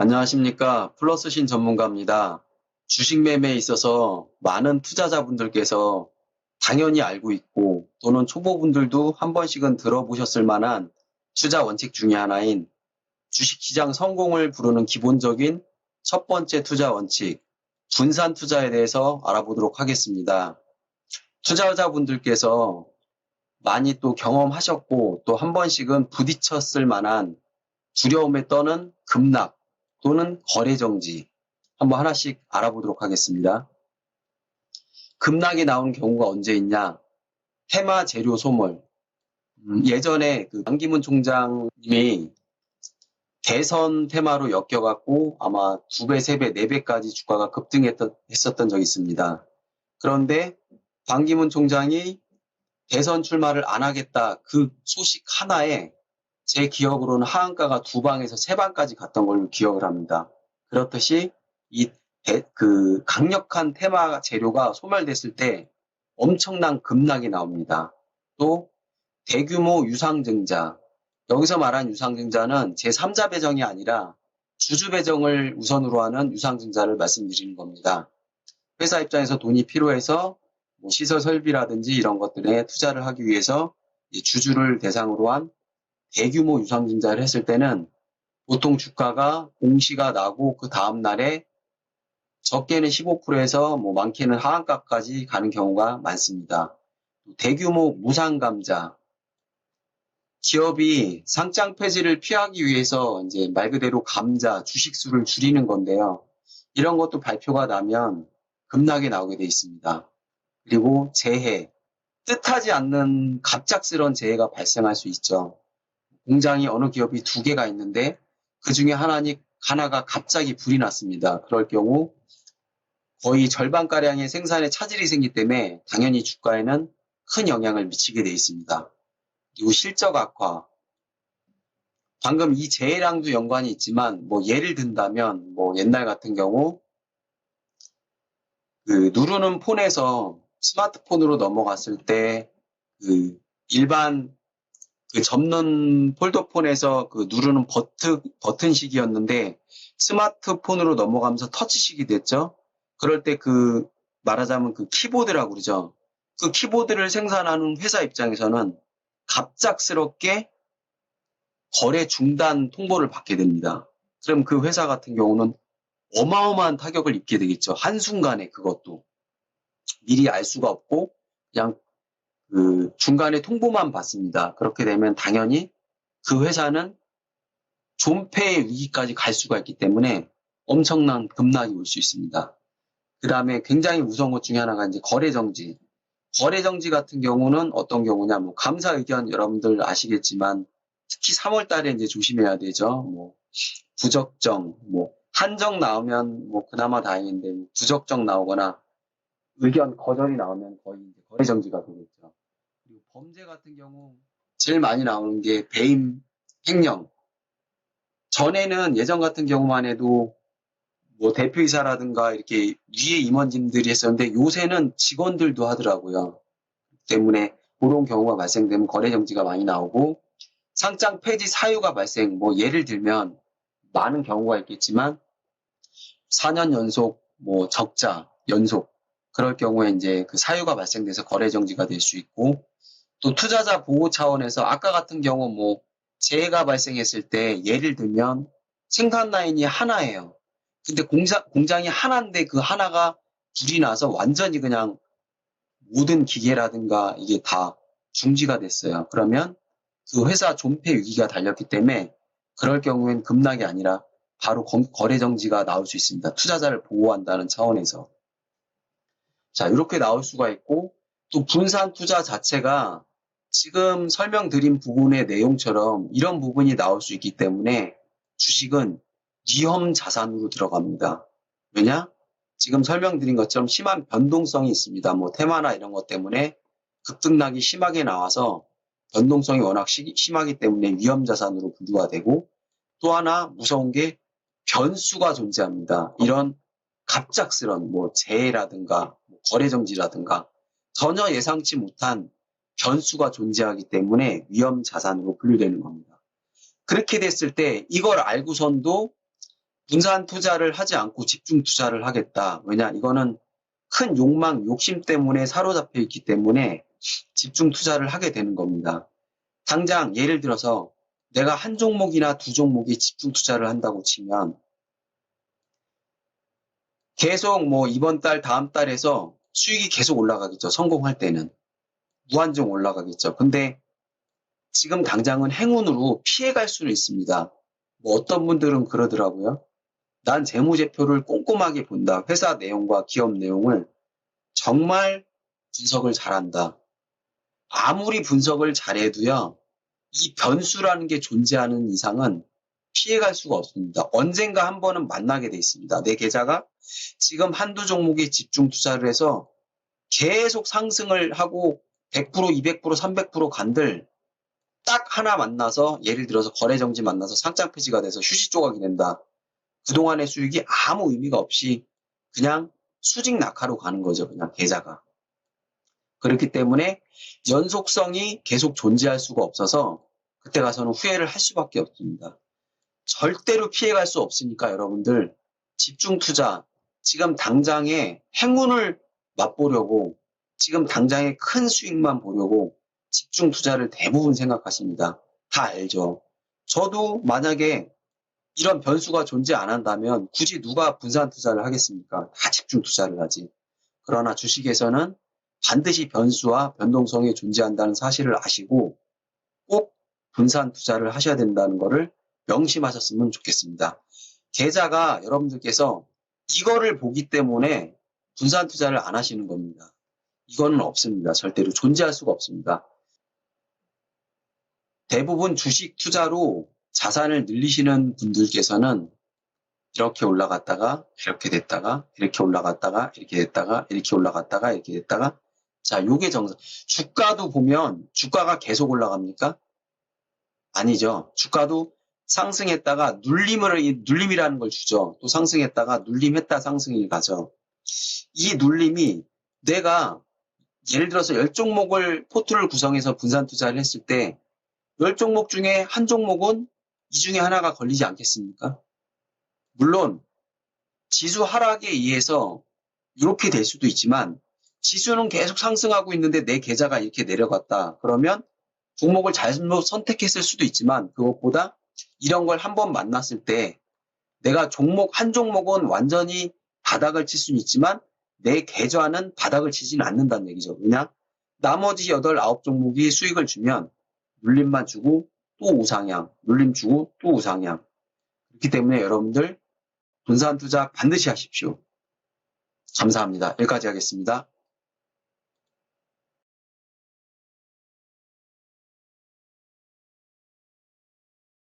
안녕하십니까. 플러스신 전문가입니다. 주식 매매에 있어서 많은 투자자분들께서 당연히 알고 있고 또는 초보분들도 한 번씩은 들어보셨을 만한 투자 원칙 중에 하나인 주식시장 성공을 부르는 기본적인 첫 번째 투자 원칙, 분산 투자에 대해서 알아보도록 하겠습니다. 투자자분들께서 많이 또 경험하셨고 또 한 번씩은 부딪혔을 만한 두려움에 떠는 급락 또는 거래 정지 한번 하나씩 알아보도록 하겠습니다. 급락이 나오는 경우가 언제 있냐? 테마 재료 소멸. 예전에 그 반기문 총장님이 대선 테마로 엮여갖고 아마 2배, 3배, 4배까지 주가가 급등했었던 적이 있습니다. 그런데 반기문 총장이 대선 출마를 안 하겠다 그 소식 하나에 제 기억으로는 하한가가 2방에서 3방까지 갔던 걸로 기억을 합니다. 그렇듯이 그 강력한 테마 재료가 소멸됐을 때 엄청난 급락이 나옵니다. 또 대규모 유상증자. 여기서 말한 유상증자는 제3자 배정이 아니라 주주 배정을 우선으로 하는 유상증자를 말씀드리는 겁니다. 회사 입장에서 돈이 필요해서 뭐 시설 설비라든지 이런 것들에 투자를 하기 위해서 주주를 대상으로 한 대규모 유상증자를 했을 때는 보통 주가가 공시가 나고 그 다음 날에 적게는 15%에서 뭐 많게는 하한가까지 가는 경우가 많습니다. 대규모 무상감자. 기업이 상장 폐지를 피하기 위해서 이제 말 그대로 감자, 주식수를 줄이는 건데요. 이런 것도 발표가 나면 급락이 나오게 돼 있습니다. 그리고 재해. 뜻하지 않는 갑작스러운 재해가 발생할 수 있죠. 공장이 어느 기업이 2개가 있는데 그 중에 하나가 갑자기 불이 났습니다. 그럴 경우 거의 절반가량의 생산에 차질이 생기기 때문에 당연히 주가에는 큰 영향을 미치게 돼 있습니다. 그리고 실적 악화. 방금 이 재해랑도 연관이 있지만 뭐 예를 든다면 뭐 옛날 같은 경우 그 누르는 폰에서 스마트폰으로 넘어갔을 때 그 일반 그 접는 폴더폰에서 그 누르는 버튼식이었는데 스마트폰으로 넘어가면서 터치식이 됐죠. 그럴 때 그 말하자면 그 키보드라고 그러죠. 그 키보드를 생산하는 회사 입장에서는 갑작스럽게 거래 중단 통보를 받게 됩니다. 그럼 그 회사 같은 경우는 어마어마한 타격을 입게 되겠죠. 한순간에 그것도 미리 알 수가 없고 그냥 그 중간에 통보만 받습니다. 그렇게 되면 당연히 그 회사는 존폐의 위기까지 갈 수가 있기 때문에 엄청난 급락이 올 수 있습니다. 그 다음에 굉장히 무서운 것 중에 하나가 이제 거래정지. 거래정지 같은 경우는 어떤 경우냐, 뭐 감사 의견 여러분들 아시겠지만 특히 3월 달에 이제 조심해야 되죠. 뭐 부적정, 뭐 한정 나오면 뭐 그나마 다행인데 부적정 나오거나 의견 거절이 나오면 거의 이제 거래정지가 되겠죠. 그리고 범죄 같은 경우 제일 많이 나오는 게 배임, 횡령. 전에는 예전 같은 경우만 해도 뭐 대표이사라든가 이렇게 위에 임원진들이 했었는데 요새는 직원들도 하더라고요. 때문에 그런 경우가 발생되면 거래정지가 많이 나오고 상장 폐지 사유가 발생, 뭐 예를 들면 많은 경우가 있겠지만 4년 연속 뭐 적자 연속 그럴 경우에 이제 그 사유가 발생돼서 거래정지가 될 수 있고 또 투자자 보호 차원에서 아까 같은 경우 뭐 재해가 발생했을 때 예를 들면 생산 라인이 하나예요. 근데 공장이 하나인데 그 하나가 불이 나서 완전히 그냥 모든 기계라든가 이게 다 중지가 됐어요. 그러면 그 회사 존폐 위기가 달렸기 때문에 그럴 경우엔 급락이 아니라 바로 거래 정지가 나올 수 있습니다. 투자자를 보호한다는 차원에서. 자, 이렇게 나올 수가 있고 또 분산 투자 자체가 지금 설명드린 부분의 내용처럼 이런 부분이 나올 수 있기 때문에 주식은 위험 자산으로 들어갑니다. 왜냐? 지금 설명드린 것처럼 심한 변동성이 있습니다. 뭐 테마나 이런 것 때문에 급등락이 심하게 나와서 변동성이 워낙 심하기 때문에 위험 자산으로 분류가 되고 또 하나 무서운 게 변수가 존재합니다. 이런 갑작스런 뭐 재해라든가 거래 정지라든가 전혀 예상치 못한 변수가 존재하기 때문에 위험 자산으로 분류되는 겁니다. 그렇게 됐을 때 이걸 알고선도 분산 투자를 하지 않고 집중 투자를 하겠다. 왜냐? 이거는 큰 욕망, 욕심 때문에 사로잡혀 있기 때문에 집중 투자를 하게 되는 겁니다. 당장 예를 들어서 내가 한 종목이나 두 종목에 집중 투자를 한다고 치면 계속 뭐 이번 달, 다음 달에서 수익이 계속 올라가겠죠. 성공할 때는. 무한정 올라가겠죠. 근데 지금 당장은 행운으로 피해갈 수는 있습니다. 뭐 어떤 분들은 그러더라고요. 난 재무제표를 꼼꼼하게 본다. 회사 내용과 기업 내용을 정말 분석을 잘한다. 아무리 분석을 잘해도요. 이 변수라는 게 존재하는 이상은 피해갈 수가 없습니다. 언젠가 한 번은 만나게 돼 있습니다. 내 계좌가 지금 한두 종목에 집중 투자를 해서 계속 상승을 하고 100%, 200%, 300% 간들 딱 하나 만나서 예를 들어서 거래정지 만나서 상장 폐지가 돼서 휴지 조각이 된다. 그동안의 수익이 아무 의미가 없이 그냥 수직 낙하로 가는 거죠. 그냥 계좌가. 그렇기 때문에 연속성이 계속 존재할 수가 없어서 그때 가서는 후회를 할 수밖에 없습니다. 절대로 피해갈 수 없으니까 여러분들 집중 투자, 지금 당장의 행운을 맛보려고 지금 당장의 큰 수익만 보려고 집중 투자를 대부분 생각하십니다. 다 알죠. 저도 만약에 이런 변수가 존재 안 한다면 굳이 누가 분산 투자를 하겠습니까? 다 집중 투자를 하지. 그러나 주식에서는 반드시 변수와 변동성이 존재한다는 사실을 아시고 꼭 분산 투자를 하셔야 된다는 것을 명심하셨으면 좋겠습니다. 계좌가 여러분들께서 이거를 보기 때문에 분산 투자를 안 하시는 겁니다. 이거는 없습니다. 절대로 존재할 수가 없습니다. 대부분 주식 투자로 자산을 늘리시는 분들께서는 이렇게 올라갔다가 이렇게 됐다가 이렇게 올라갔다가 이렇게 됐다가 이렇게 올라갔다가 이렇게 됐다가 자, 요게 정상. 주가도 보면 주가가 계속 올라갑니까? 아니죠. 주가도 상승했다가 눌림이라는 걸 주죠. 또 상승했다가 눌림했다 상승이 가죠. 이 눌림이 내가 예를 들어서 10종목을 포트를 구성해서 분산 투자를 했을 때 10종목 중에 한 종목은 이 중에 하나가 걸리지 않겠습니까? 물론 지수 하락에 의해서 이렇게 될 수도 있지만 지수는 계속 상승하고 있는데 내 계좌가 이렇게 내려갔다. 그러면 종목을 잘못 선택했을 수도 있지만 그것보다 이런 걸 한번 만났을 때 내가 한 종목은 완전히 바닥을 칠 수는 있지만 내 계좌는 바닥을 치지는 않는다는 얘기죠. 왜냐? 나머지 8, 9종목이 수익을 주면 눌림만 주고 또 우상향, 눌림 주고 또 우상향. 그렇기 때문에 여러분들 분산 투자 반드시 하십시오. 감사합니다. 여기까지 하겠습니다.